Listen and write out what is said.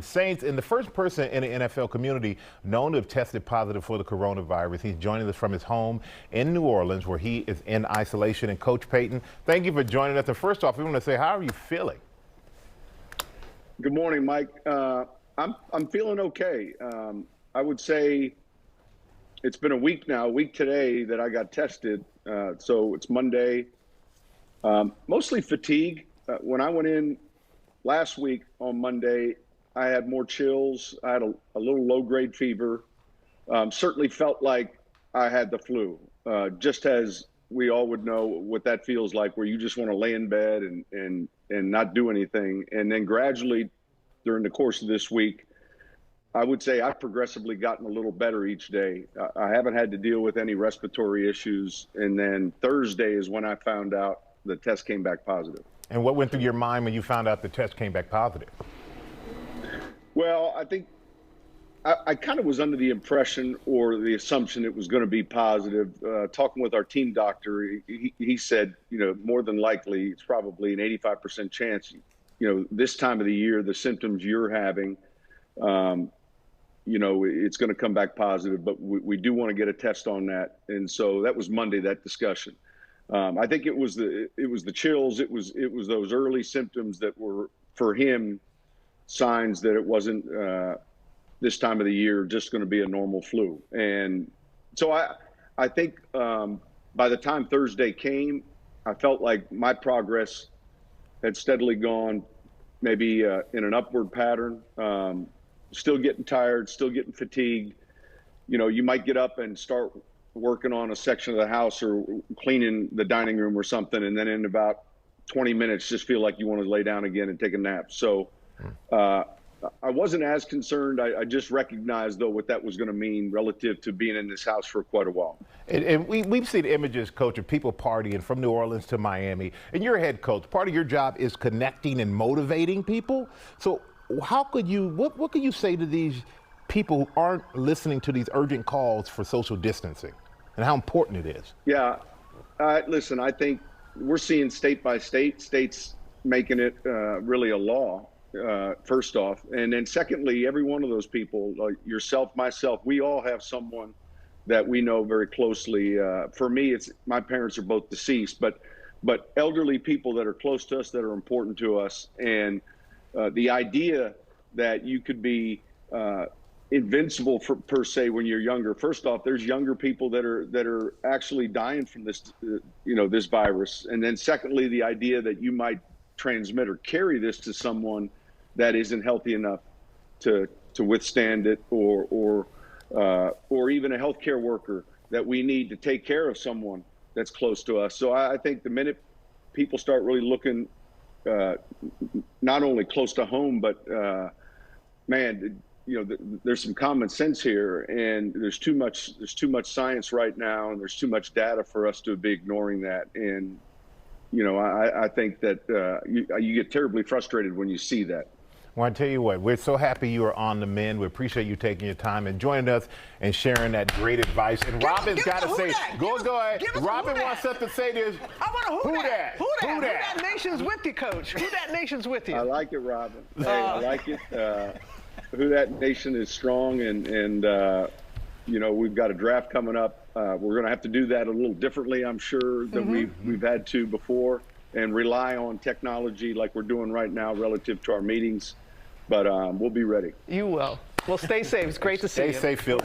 Saints, and the first person in the NFL community known to have tested positive for the coronavirus. He's joining us from his home in New Orleans, where he is in isolation. And Coach Payton, thank you for joining us. And first off, we want to say, how are you feeling? Good morning, Mike. I'm feeling okay. I would say it's been a week now, a week today that I got tested. So it's Monday. Mostly fatigue. When I went in last week on Monday, I had more chills. I had a little low-grade fever. Certainly felt like I had the flu, just as we all would know what that feels like, where you just want to lay in bed and not do anything. And then gradually, during the course of this week, I would say I've progressively gotten a little better each day. I haven't had to deal with any respiratory issues. And then Thursday is when I found out the test came back positive. And what went through your mind when you found out the test came back positive? Well, I think I kind of was under the impression or the assumption it was going to be positive. Talking with our team doctor, he said, more than likely, it's probably an 85% chance, this time of the year, the symptoms you're having, it's going to come back positive, but we do want to get a test on that. And so that was Monday, that discussion. I think it was the chills. It was those early symptoms that were, for him, signs that it wasn't this time of the year just going to be a normal flu. And so I think by the time Thursday came, I felt like my progress had steadily gone maybe in an upward pattern. Still getting tired, still getting fatigued. You might get up and start working on a section of the house or cleaning the dining room or something, and then in about 20 minutes just feel like you want to lay down again and take a nap. So I wasn't as concerned. I just recognized, though, what that was going to mean relative to being in this house for quite a while. And we've seen images, Coach, of people partying from New Orleans to Miami. And you're a head coach. Part of your job is connecting and motivating people. So how could you, what could you say to these people who aren't listening to these urgent calls for social distancing and how important it is? Yeah. Listen, I think we're seeing state by state, states making it really a law. First off, and then secondly, every one of those people, like yourself, myself, we all have someone that we know very closely. For me, it's my parents are both deceased, but elderly people that are close to us, that are important to us. And the idea that you could be invincible per se when you're younger. First off, there's younger people that are actually dying from this, this virus. And then secondly, the idea that you might transmit or carry this to someone that isn't healthy enough to withstand it, or even a healthcare worker that we need to take care of someone that's close to us. So I think the minute people start really looking not only close to home, but there's some common sense here, and there's too much science right now, and there's too much data for us to be ignoring that. And I think that you get terribly frustrated when you see that. Well, I tell you what, we're so happy you are on the mend. We appreciate you taking your time and joining us and sharing that great advice. And Robin's got to say, go ahead. Robin wants us to say this. I want to who that? Who that? Who that nation's with you, Coach? Who that nation's with you? I like it, Robin. Hey, I like it. Who that nation is strong, and we've got a draft coming up. We're going to have to do that a little differently, I'm sure, than we've had to before, and rely on technology like we're doing right now relative to our meetings. But we'll be ready. You will. Well, stay safe. It's great to see you. Stay safe, Phil.